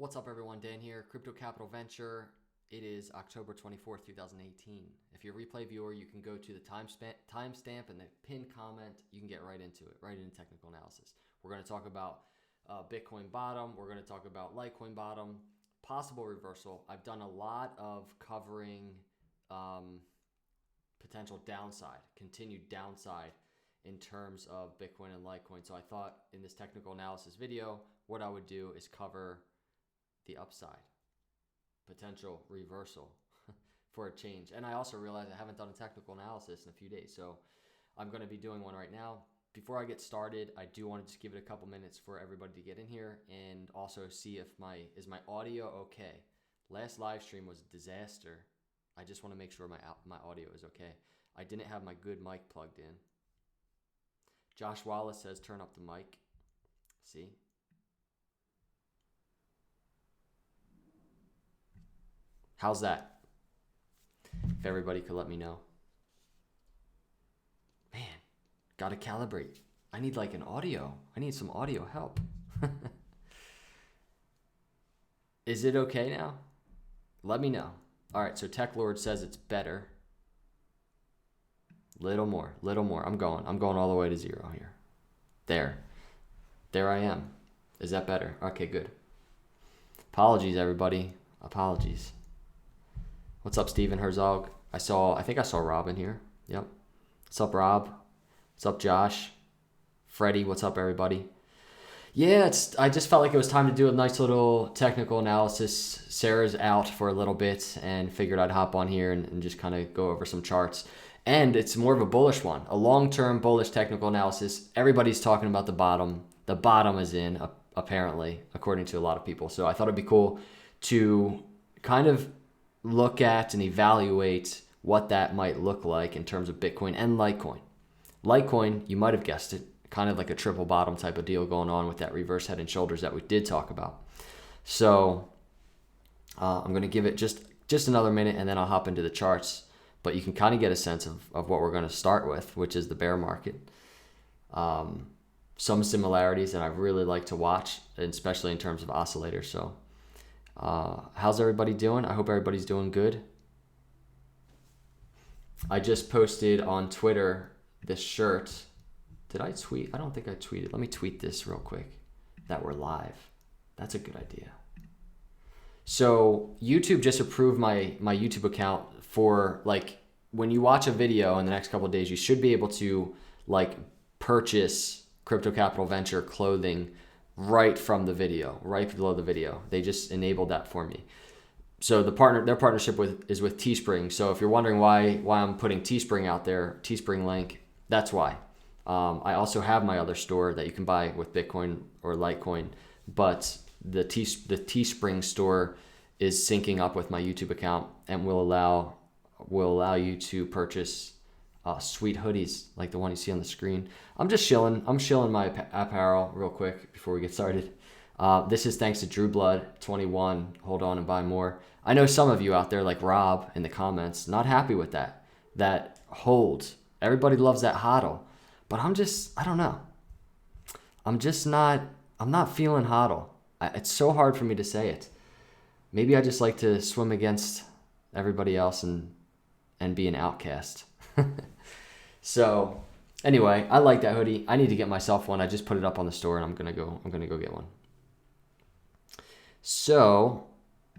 What's up, everyone? Dan here, Crypto Capital Venture. It is October 24th, 2018. If you're a replay viewer, you can go to the timestamp and the pinned comment. You can get right into it, right into technical analysis. We're going to talk about Bitcoin bottom. We're going to talk about Litecoin bottom, possible reversal. I've done a lot of covering potential downside, continued downside in terms of Bitcoin and Litecoin. So I thought in this technical analysis video, what I would do is cover the upside, potential reversal for a change. And I also realized I haven't done a technical analysis in a few days, so I'm going to be doing one right now. Before I get started, I do want to just give it a couple minutes for everybody to get in here and also see if my audio okay. Last live stream was a disaster. I just want to make sure my audio is okay. I didn't have my good mic plugged in. Josh Wallace says turn up the mic. See? How's that? If everybody could let me know. Man, gotta calibrate. I need like an audio. I need some audio help. Is it okay now? Let me know. All right, so Tech Lord says it's better. Little more. I'm going all the way to 0 here. There I am. Is that better? Okay, good. Apologies, everybody. Apologies. What's up, Steven Herzog? I think I saw Rob in here. Yep. What's up, Rob? What's up, Josh? Freddie, what's up, everybody? Yeah, I just felt like it was time to do a nice little technical analysis. Sarah's out for a little bit and figured I'd hop on here and just kind of go over some charts. And it's more of a bullish one, a long-term bullish technical analysis. Everybody's talking about the bottom. The bottom is in, apparently, according to a lot of people. So I thought it'd be cool to kind of look at and evaluate what that might look like in terms of Bitcoin and Litecoin. Litecoin, you might have guessed it, kind of like a triple bottom type of deal going on with that reverse head and shoulders that we did talk about. So I'm going to give it just another minute and then I'll hop into the charts. But you can kind of get a sense of what we're going to start with, which is the bear market. Some similarities that I really like to watch, especially in terms of oscillators. So how's everybody doing? I hope everybody's doing good. I just posted on Twitter this shirt. Did I tweet? I don't think I tweeted. Let me tweet this real quick that we're live. That's a good idea. So YouTube just approved my YouTube account for, like, when you watch a video in the next couple of days, you should be able to like purchase Crypto Capital Venture clothing right from the video, right below the video. They just enabled that for me. So their partnership is with Teespring. So if you're wondering why I'm putting Teespring out there, Teespring link, that's why. I also have my other store that you can buy with Bitcoin or Litecoin, but the Teespring store is syncing up with my YouTube account and will allow you to purchase sweet hoodies like the one you see on the screen. I'm just chilling. I'm shilling my apparel real quick before we get started. This is thanks to Drew Blood 21. Hold on and buy more. I know some of you out there, like Rob in the comments, not happy with that hold. Everybody loves that hodl, but I don't know. I'm not feeling hodl. It's so hard for me to say it. Maybe I just like to swim against everybody else and be an outcast. So anyway, I like that hoodie. I need to get myself one. I just put it up on the store and I'm gonna go get one. So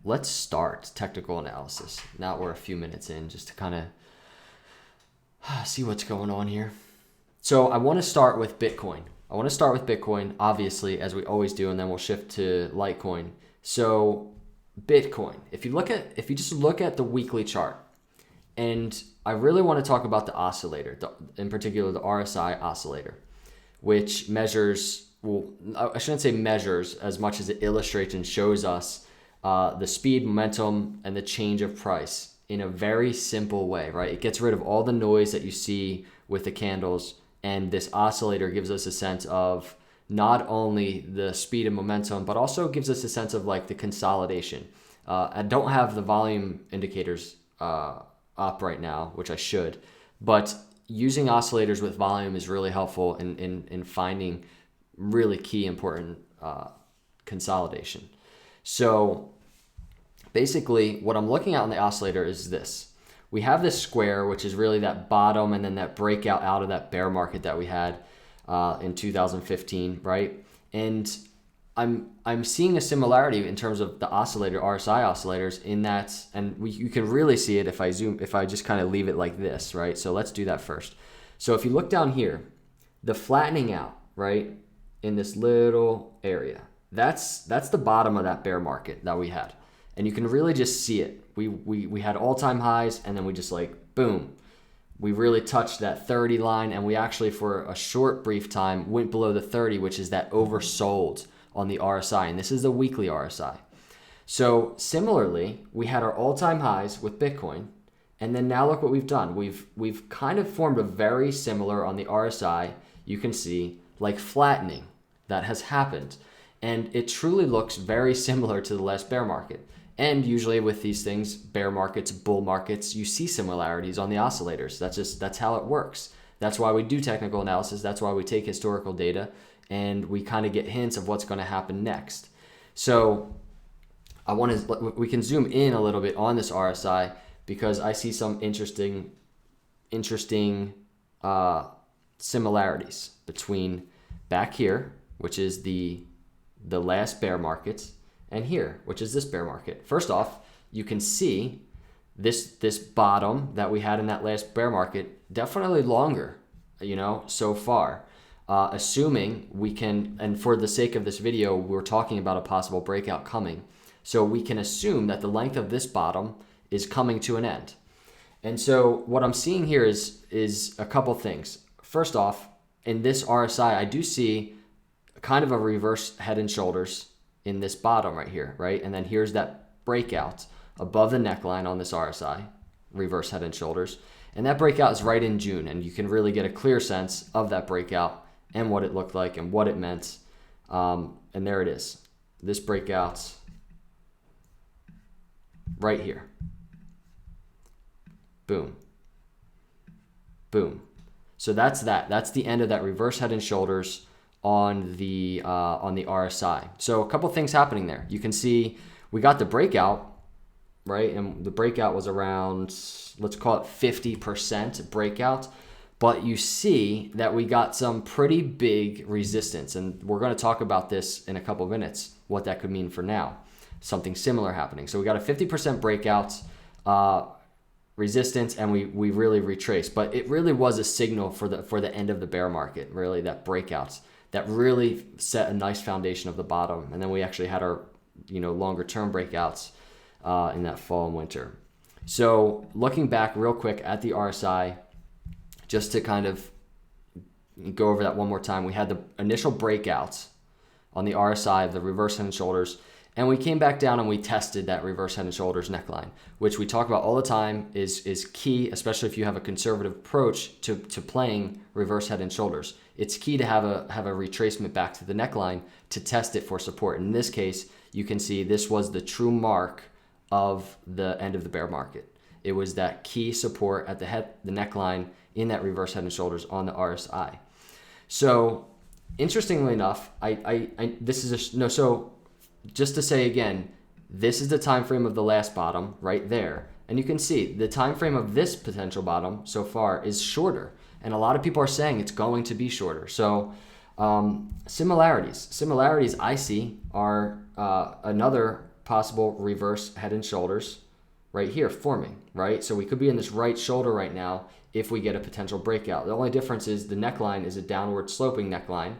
let's start technical analysis. Now we're a few minutes in, just to kind of see what's going on here. So I want to start with Bitcoin. Obviously, as we always do, and then we'll shift to Litecoin. So Bitcoin, if you just look at the weekly chart, and I really want to talk about the oscillator, in particular the RSI oscillator, which measures, well, I shouldn't say measures as much as it illustrates and shows us the speed, momentum, and the change of price in a very simple way, right? It gets rid of all the noise that you see with the candles, and this oscillator gives us a sense of not only the speed and momentum, but also gives us a sense of like the consolidation. I don't have the volume indicators up right now, which I should, but using oscillators with volume is really helpful in finding really key important consolidation. So basically what I'm looking at on the oscillator is this. We have this square, which is really that bottom and then that breakout out of that bear market that we had in 2015, right? And I'm seeing a similarity in terms of the oscillator, RSI oscillators, in that, and you can really see it if I just kind of leave it like this, right? So let's do that first. So if you look down here, the flattening out, right, in this little area, that's the bottom of that bear market that we had. And you can really just see it. We had all-time highs, and then we just like, boom, we really touched that 30 line, and we actually, for a short, brief time, went below the 30, which is that oversold on the RSI, and this is the weekly RSI. So similarly, we had our all-time highs with Bitcoin, and then now look what we've done. We've kind of formed a very similar on the RSI. You can see like flattening that has happened, and it truly looks very similar to the last bear market. And usually with these things, bear markets, bull markets, you see similarities on the oscillators. That's how it works. That's why we do technical analysis. That's why we take historical data, and we kind of get hints of what's going to happen next. So we can zoom in a little bit on this RSI because I see some interesting similarities between back here, which is the last bear market, and here, which is this bear market. First off, you can see this bottom that we had in that last bear market, definitely longer, so far. Assuming we can, and for the sake of this video, we're talking about a possible breakout coming. So we can assume that the length of this bottom is coming to an end. And so what I'm seeing here is a couple things. First off, in this RSI, I do see kind of a reverse head and shoulders in this bottom right here, right? And then here's that breakout above the neckline on this RSI, reverse head and shoulders. And that breakout is right in June, and you can really get a clear sense of that breakout and what it looked like and what it meant. And there it is. This breakout right here. Boom. Boom. So that's that. That's the end of that reverse head and shoulders on the RSI. So a couple things happening there. You can see we got the breakout, right? And the breakout was around, let's call it 50% breakout. But you see that we got some pretty big resistance. And we're going to talk about this in a couple of minutes, what that could mean for now. Something similar happening. So we got a 50% breakout resistance, and we really retraced. But it really was a signal for the end of the bear market, really, that breakout that really set a nice foundation of the bottom. And then we actually had our longer term breakouts in that fall and winter. So looking back real quick at the RSI, just to kind of go over that one more time, we had the initial breakouts on the RSI of the reverse head and shoulders, and we came back down and we tested that reverse head and shoulders neckline, which we talk about all the time is key, especially if you have a conservative approach to playing reverse head and shoulders. It's key to have a retracement back to the neckline to test it for support. In this case, you can see this was the true mark of the end of the bear market. It was that key support at the neckline in that reverse head and shoulders on the RSI. So interestingly enough, so just to say again, this is the time frame of the last bottom right there. And you can see the time frame of this potential bottom so far is shorter. And a lot of people are saying it's going to be shorter. So similarities I see are another possible reverse head and shoulders right here forming, right? So we could be in this right shoulder right now if we get a potential breakout. The only difference is the neckline is a downward sloping neckline.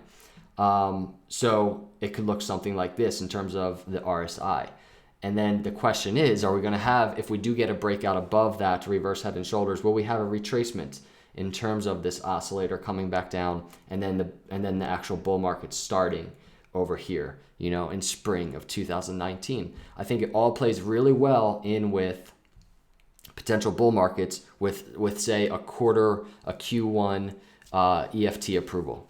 So it could look something like this in terms of the RSI. And then the question is, are we going to have, if we do get a breakout above that reverse head and shoulders, will we have a retracement in terms of this oscillator coming back down, and then the actual bull market starting over here, in spring of 2019? I think it all plays really well in with potential bull markets with say a Q1 EFT approval.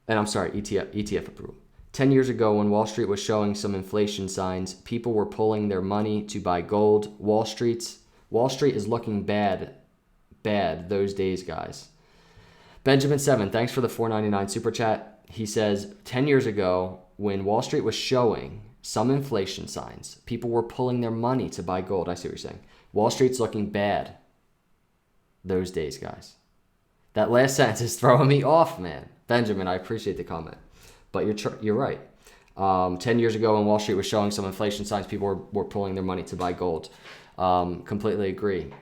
ETF approval. 10 years ago, when Wall Street was showing some inflation signs, people were pulling their money to buy gold. Wall Street is looking bad those days, guys. Benjamin7, thanks for the $4.99 super chat. He says, 10 years ago, when Wall Street was showing some inflation signs, people were pulling their money to buy gold. I see what you're saying. Wall Street's looking bad those days, guys. That last sentence is throwing me off, man. Benjamin, I appreciate the comment, but you're right. 10 years ago when Wall Street was showing some inflation signs, people were pulling their money to buy gold. Completely agree.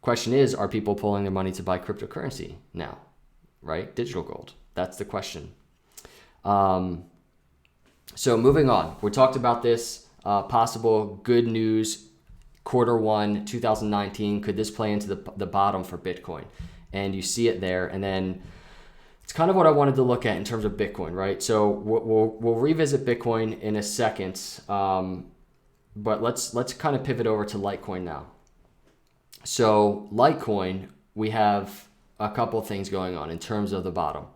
Question is, are people pulling their money to buy cryptocurrency now, right? Digital gold. That's the question. So moving on, we talked about this possible good news, Q1 2019. Could this play into the bottom for Bitcoin? And you see it there, and then it's kind of what I wanted to look at in terms of Bitcoin, right? So we'll revisit Bitcoin in a second, but let's kind of pivot over to Litecoin now. So Litecoin, we have a couple things going on in terms of the bottom.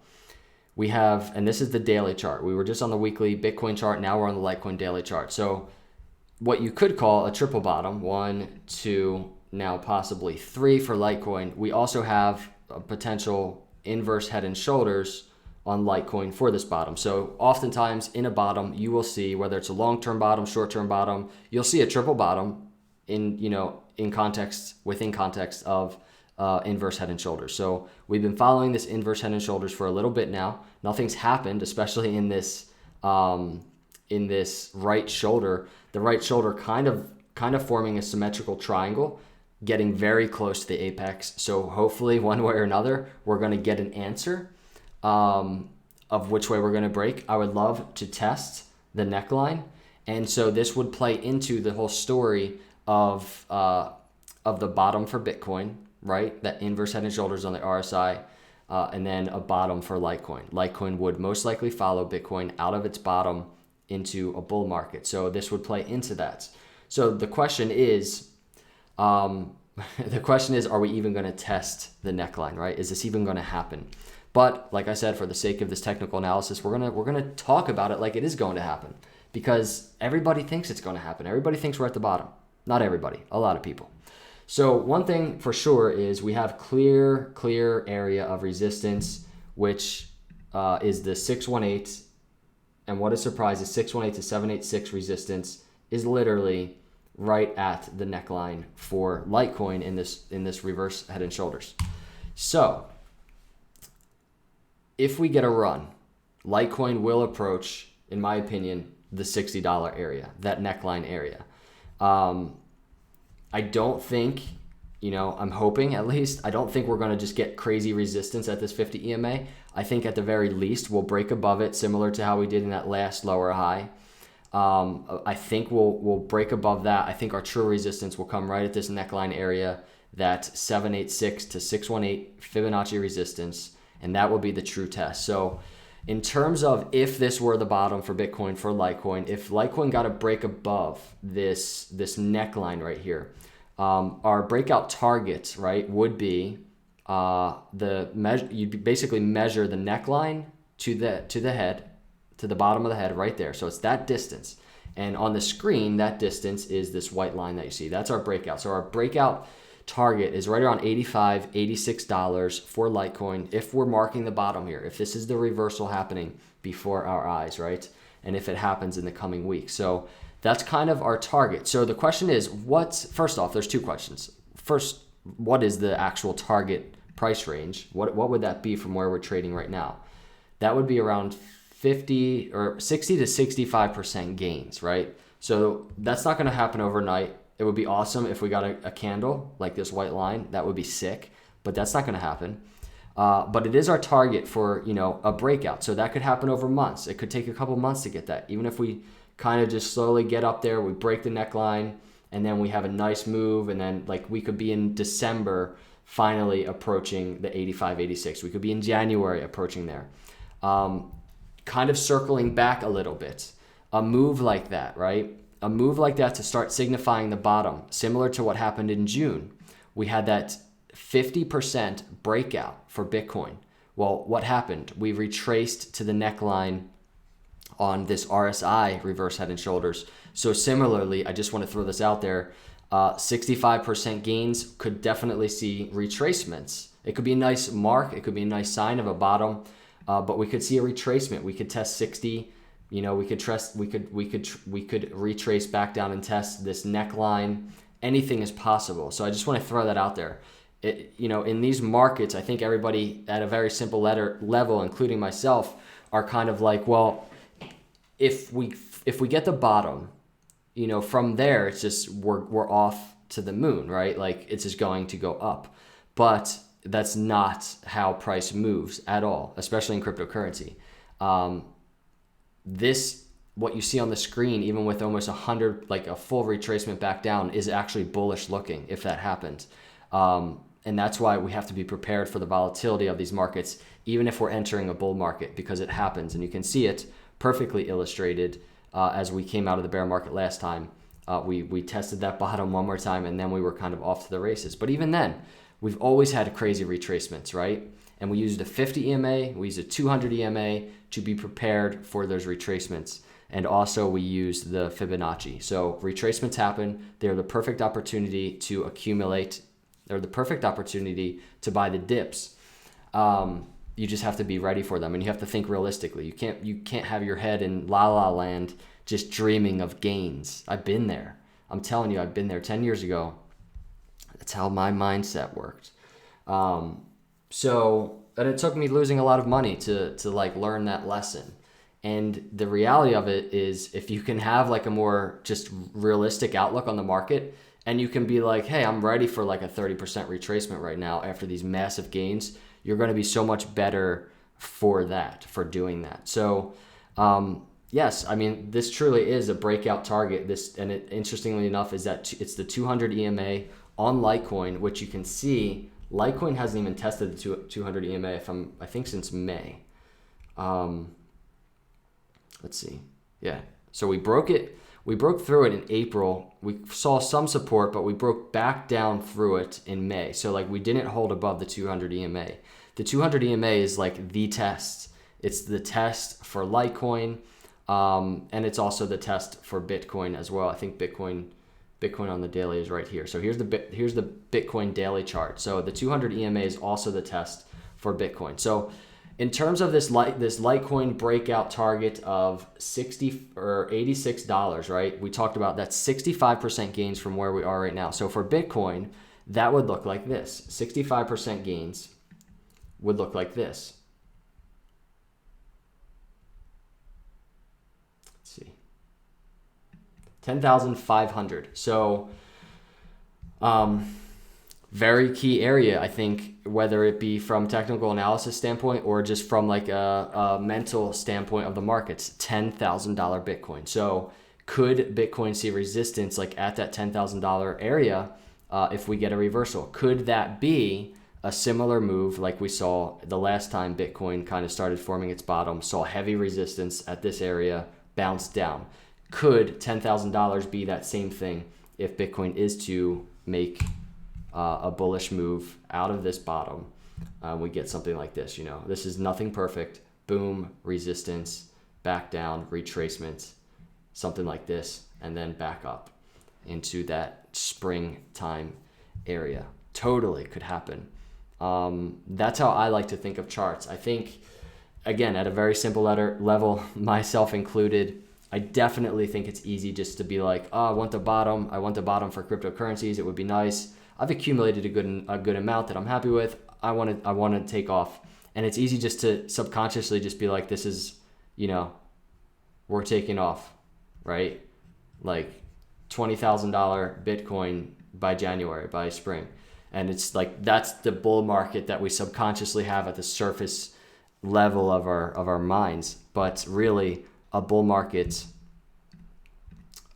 We have, and this is the daily chart. We were just on the weekly Bitcoin chart. Now we're on the Litecoin daily chart. So what you could call a triple bottom, 1, 2, now possibly 3 for Litecoin. We also have a potential inverse head and shoulders on Litecoin for this bottom. So oftentimes in a bottom, you will see, whether it's a long-term bottom, short-term bottom, you'll see a triple bottom within context of inverse head and shoulders. So we've been following this inverse head and shoulders for a little bit now. Nothing's happened, especially in this right shoulder. The right shoulder kind of forming a symmetrical triangle, getting very close to the apex. So hopefully one way or another, we're going to get an answer of which way we're going to break. I would love to test the neckline. And so this would play into the whole story of the bottom for Bitcoin, right? That inverse head and shoulders on the RSI, and then a bottom for Litecoin. Litecoin would most likely follow Bitcoin out of its bottom into a bull market. So this would play into that. So the question is, are we even going to test the neckline, right? Is this even going to happen? But like I said, for the sake of this technical analysis, we're gonna talk about it like it is going to happen, because everybody thinks it's going to happen. Everybody thinks we're at the bottom. Not everybody, a lot of people. So one thing for sure is we have clear area of resistance, which is the 618. And what a surprise is 618 to 786 resistance is literally right at the neckline for Litecoin in this reverse head and shoulders. So if we get a run, Litecoin will approach, in my opinion, the $60 area, that neckline area. I don't think, I'm hoping at least, I don't think we're going to just get crazy resistance at this 50 EMA. I think at the very least we'll break above it, similar to how we did in that last lower high. I think we'll break above that. I think our true resistance will come right at this neckline area, that 786 to 618 Fibonacci resistance, and that will be the true test. So in terms of if this were the bottom for Bitcoin, for Litecoin, if Litecoin got to break above this neckline right here, our breakout targets, right, would be you'd basically measure the neckline to the head, to the bottom of the head right there. So it's that distance. And on the screen, that distance is this white line that you see. That's our breakout. So our breakout target is right around $85, $86 for Litecoin if we're marking the bottom here, if this is the reversal happening before our eyes, right? And if it happens in the coming weeks. So that's kind of our target. So the question is, first off, there's two questions. First, what is the actual target price range? What would that be from where we're trading right now? That would be around 50 or 60 to 65% gains, right? So that's not going to happen overnight. It would be awesome if we got a candle like this white line. That would be sick, but that's not going to happen. But it is our target for, a breakout. So that could happen over months. It could take a couple months to get that. Even if we kind of just slowly get up there, we break the neckline, and then we have a nice move, and then we could be in December finally approaching the 85, 86. We could be in January approaching there. Kind of circling back a little bit. A move like that, right? A move like that to start signifying the bottom, similar to what happened in June. We had that 50% breakout for Bitcoin. Well, what happened? We retraced to the neckline on this RSI reverse head and shoulders. So similarly, I just want to throw this out there. 65% gains could definitely see retracements. It could be a nice mark. It could be a nice sign of a bottom, but we could see a retracement. We could test 60. You know, we could retrace back down and test this neckline. Anything is possible. So I just want to throw that out there. In these markets, I think everybody at a very simple level, including myself, are kind of like, well, if we get the bottom, from there it's just we're off to the moon, right? Like it's just going to go up. But that's not how price moves at all, especially in cryptocurrency. What you see on the screen, even with almost 100, like a full retracement back down, is actually bullish looking if that happens. And that's why we have to be prepared for the volatility of these markets, even if we're entering a bull market, because it happens. And you can see it perfectly illustrated as we came out of the bear market last time. We tested that bottom one more time, and then we were kind of off to the races. But even then, we've always had crazy retracements, right? And we used a 50 EMA, we used a 200 EMA to be prepared for those retracements. And also we used the Fibonacci. So retracements happen. They're the perfect opportunity to accumulate. They're the perfect opportunity to buy the dips. You just have to be ready for them, and you have to think realistically. You can't have your head in la la land just dreaming of gains. I've been there. I'm telling you, I've been there 10 years ago. That's how my mindset worked. And it took me losing a lot of money to like learn that lesson. And the reality of it is, if you can have like a more just realistic outlook on the market, and you can be like, hey, I'm ready for like a 30% retracement right now after these massive gains, you're going to be so much better for doing that. So, yes, I mean, this truly is a breakout target. Interestingly enough, is that it's the 200 EMA on Litecoin, which you can see Litecoin hasn't even tested the 200 EMA I think since May. Let's see. Yeah. So we broke it. We broke through it in April. We saw some support, but we broke back down through it in May. So like we didn't hold above the 200 EMA. The 200 EMA is like the test. It's the test for Litecoin, and it's also the test for Bitcoin as well. I think Bitcoin on the daily is right here. So here's the Bitcoin daily chart. So the 200 EMA is also the test for Bitcoin. So in terms of this Litecoin breakout target of $60 or $86, right? We talked about that 65% gains from where we are right now. So for Bitcoin, that would look like this. 65% gains would look like this. Let's see. 10,500. So, very key area, I think, whether it be from technical analysis standpoint or just from like a mental standpoint of the markets, $10,000 Bitcoin. So could Bitcoin see resistance like at that $10,000 area if we get a reversal? Could that be a similar move like we saw the last time Bitcoin kind of started forming its bottom, saw heavy resistance at this area, bounced down? Could $10,000 be that same thing if Bitcoin is to make a bullish move out of this bottom? We get something like this. This is nothing perfect. Boom, resistance, back down, retracement, something like this, and then back up into that springtime area. Totally could happen. That's how I like to think of charts. I think, again, at a very simple level, myself included, I definitely think it's easy just to be like, oh, I want the bottom for cryptocurrencies. It would be nice. I've accumulated a good amount that I'm happy with. I want to take off. And it's easy just to subconsciously just be like, this is, we're taking off, right? Like $20,000 Bitcoin by spring. And it's like, that's the bull market that we subconsciously have at the surface level of our minds. But really, a bull market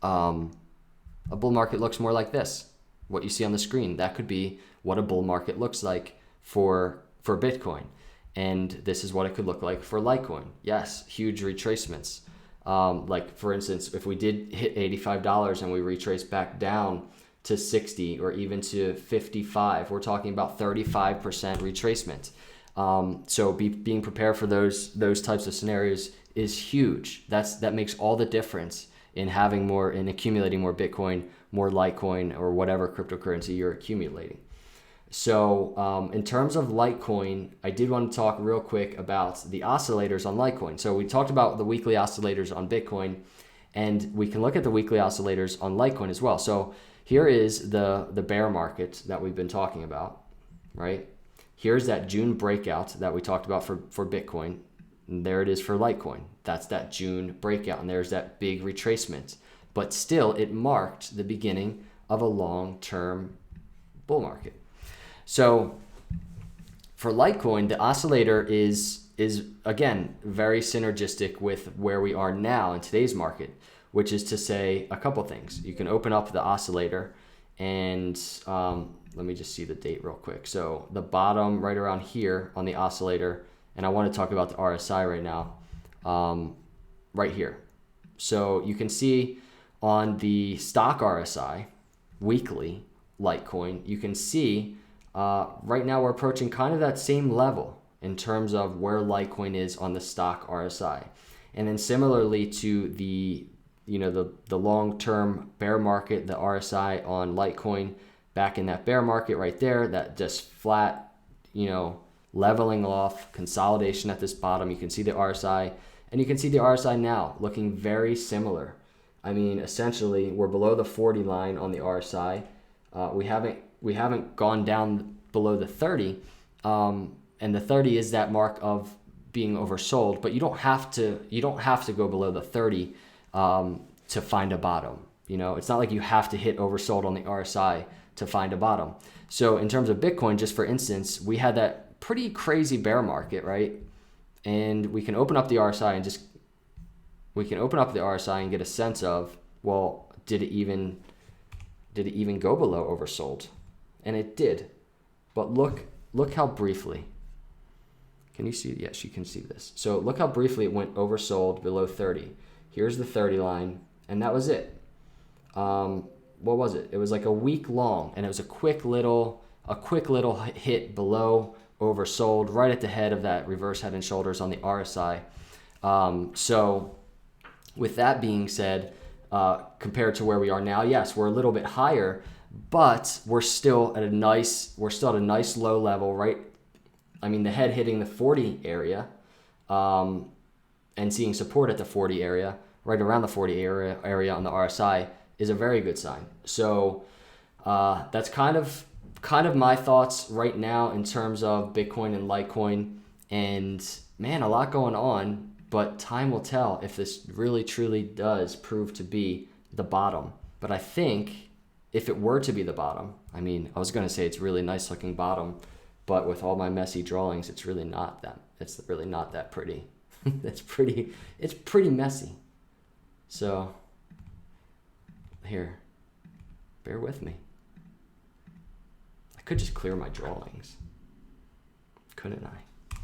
looks more like this. What you see on the screen, that could be what a bull market looks like for Bitcoin. And this is what it could look like for Litecoin. Yes, huge retracements. Like for instance, if we did hit $85 and we retrace back down to 60 or even to 55, we're talking about 35% retracement. So being prepared for those types of scenarios is huge. That makes all the difference in having more, in accumulating more Bitcoin, more Litecoin, or whatever cryptocurrency you're accumulating. So in terms of Litecoin, I did want to talk real quick about the oscillators on Litecoin. So we talked about the weekly oscillators on Bitcoin, and we can look at the weekly oscillators on Litecoin as well. So here is the bear market that we've been talking about, right? Here's that June breakout that we talked about for Bitcoin. And there it is for Litecoin. That's that June breakout, and there's that big retracement. But still, it marked the beginning of a long-term bull market. So for Litecoin, the oscillator is again very synergistic with where we are now in today's market, which is to say a couple things. You can open up the oscillator, and let me just see the date real quick. So the bottom right around here on the oscillator, and I want to talk about the RSI right now, right here. So you can see on the stock RSI weekly Litecoin, you can see right now we're approaching kind of that same level in terms of where Litecoin is on the stock RSI. And then similarly to the long-term bear market, the RSI on Litecoin back in that bear market right there, that just flat, leveling off, consolidation at this bottom. You can see the RSI, and you can see the RSI now looking very similar. I mean, essentially, we're below the 40 line on the RSI. We haven't gone down below the 30, and the 30 is that mark of being oversold. But you don't have to go below the 30 to find a bottom. It's not like you have to hit oversold on the RSI to find a bottom. So in terms of Bitcoin, just for instance, we had that pretty crazy bear market, right? And we can open up the RSI and get a sense of, well, did it even go below oversold? And it did. But look how briefly. Can you see? Yes, you can see this. So look how briefly it went oversold below 30. Here's the 30 line, and that was it. What was it? It was like a week long, and it was a quick little hit below oversold right at the head of that reverse head and shoulders on the RSI. So with that being said, compared to where we are now, yes, we're a little bit higher, but we're still at a nice low level, right? I mean, the head hitting the 40 area, and seeing support at the 40 area, right around the 40 area on the RSI, is a very good sign. So that's kind of my thoughts right now in terms of Bitcoin and Litecoin. And man, a lot going on, but time will tell if this really truly does prove to be the bottom. But I think if it were to be the bottom, I mean, I was going to say it's a really nice looking bottom, but with all my messy drawings, it's really not that pretty. it's pretty messy. So here, bear with me. I could just clear my drawings, couldn't I?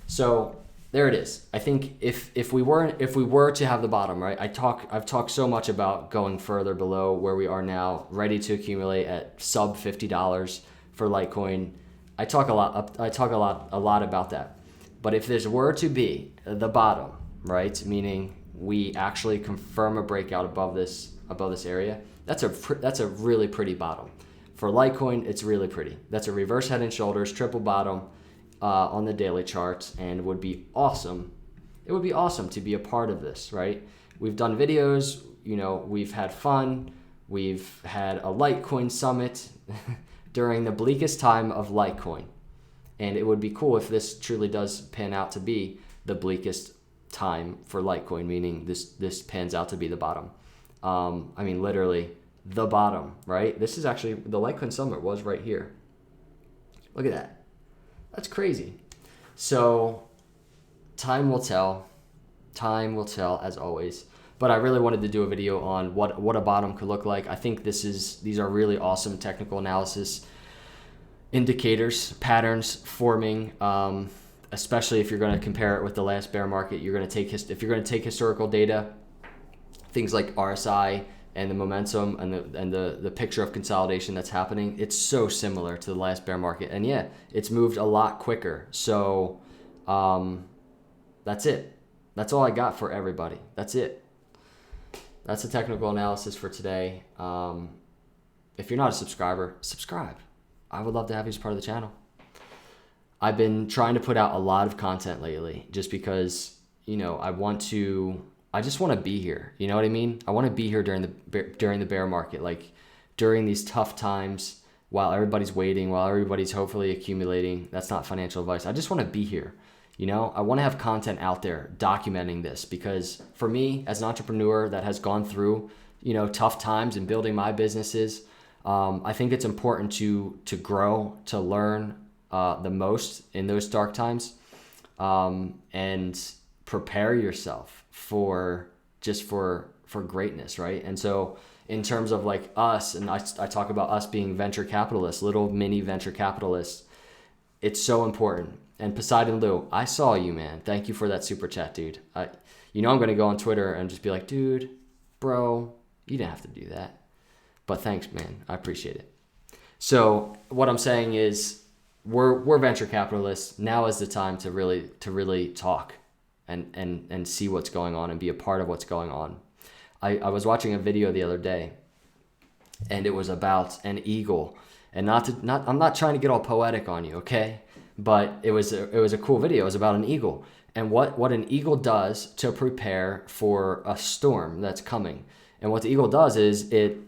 So there it is. I think if we were to have the bottom, right? I've talked so much about going further below where we are now, ready to accumulate at sub $50 for Litecoin. I talk a lot about that. But if this were to be the bottom, right, meaning we actually confirm a breakout above this area, that's a really pretty bottom. For Litecoin, it's really pretty. That's a reverse head and shoulders, triple bottom on the daily charts, and would be awesome. It would be awesome to be a part of this, right? We've done videos, we've had fun. We've had a Litecoin summit during the bleakest time of Litecoin. And it would be cool if this truly does pan out to be the bleakest time for Litecoin, meaning this pans out to be the bottom. I mean, literally the bottom, right? This is actually, the Litecoin summit was right here. Look at that. That's crazy. So time will tell. Time will tell, as always. But I really wanted to do a video on what a bottom could look like. I think these are really awesome technical analysis indicators, patterns forming, especially if you're going to compare it with the last bear market. If you're going to take historical data, things like RSI and the momentum and the picture of consolidation that's happening, it's so similar to the last bear market. And yeah, it's moved a lot quicker. So that's it. That's all I got for everybody. That's it. That's the technical analysis for today. If you're not a subscriber, subscribe. I would love to have you as part of the channel. I've been trying to put out a lot of content lately just because, you know, I just want to be here. You know what I mean? I want to be here during the bear market, like during these tough times while everybody's waiting, while everybody's hopefully accumulating. That's not financial advice. I just want to be here. You know, I want to have content out there documenting this because for me as an entrepreneur that has gone through, you know, tough times and building my businesses, I think it's important to grow, to learn the most in those dark times, and prepare yourself for greatness, right? And so in terms of like us, and I talk about us being venture capitalists, little mini venture capitalists, it's so important. And Poseidon Lou, I saw you, man. Thank you for that super chat, dude. You know I'm going to go on Twitter and just be like, dude, bro, you didn't have to do that. But thanks, man. I appreciate it. So what I'm saying is we're venture capitalists. Now is the time to really talk and see what's going on and be a part of what's going on. I was watching a video the other day, and it was about an eagle. And I'm not trying to get all poetic on you, okay? But it was a cool video. It was about an eagle and what an eagle does to prepare for a storm that's coming. And what the eagle does is it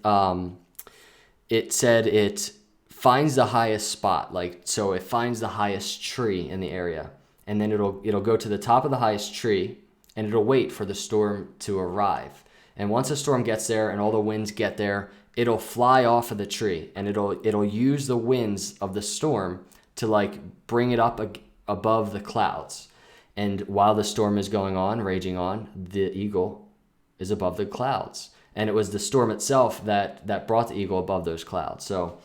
said it finds the highest spot, like so it finds the highest tree in the area, and then it'll go to the top of the highest tree and it'll wait for the storm to arrive. And once the storm gets there and all the winds get there, it'll fly off of the tree and it'll use the winds of the storm to like bring it up above the clouds. And while the storm is going on, raging on, the eagle is above the clouds. And it was the storm itself that brought the eagle above those clouds. So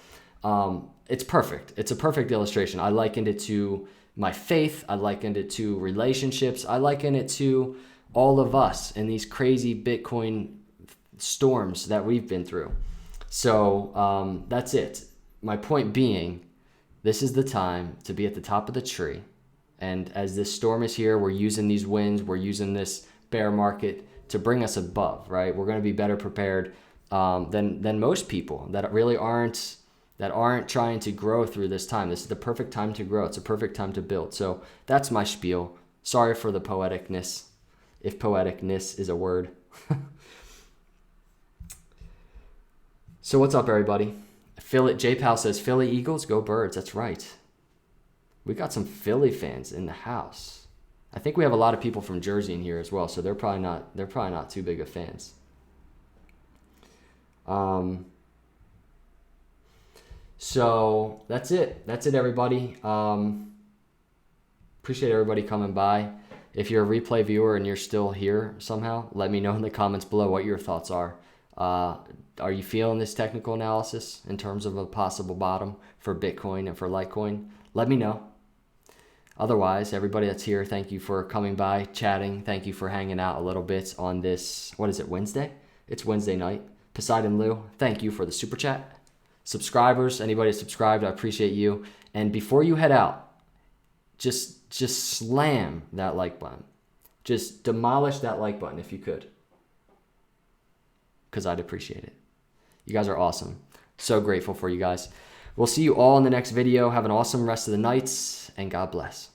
it's perfect. It's a perfect illustration. I likened it to my faith. I likened it to relationships. I liken it to all of us in these crazy Bitcoin storms that we've been through. So that's it. My point being, this is the time to be at the top of the tree. And as this storm is here, we're using these winds, we're using this bear market to bring us above, right? We're going to be better prepared than most people that really aren't trying to grow through this time. This is the perfect time to grow. It's a perfect time to build. So that's my spiel. Sorry for the poeticness, if poeticness is a word. So what's up, everybody? J-Pal says, Philly Eagles, go Birds. That's right. We got some Philly fans in the house. I think we have a lot of people from Jersey in here as well, so they're probably not too big of fans. So that's it. That's it, everybody. Appreciate everybody coming by. If you're a replay viewer and you're still here somehow, let me know in the comments below what your thoughts are. Are you feeling this technical analysis in terms of a possible bottom for Bitcoin and for Litecoin? Let me know. Otherwise, everybody that's here, thank you for coming by, chatting. Thank you for hanging out a little bit on this, what is it, Wednesday? It's Wednesday night. Poseidon Lou, thank you for the super chat. Subscribers, anybody subscribed, I appreciate you. And before you head out, just slam that like button. Just demolish that like button if you could, because I'd appreciate it. You guys are awesome. So grateful for you guys. We'll see you all in the next video. Have an awesome rest of the nights, and God bless.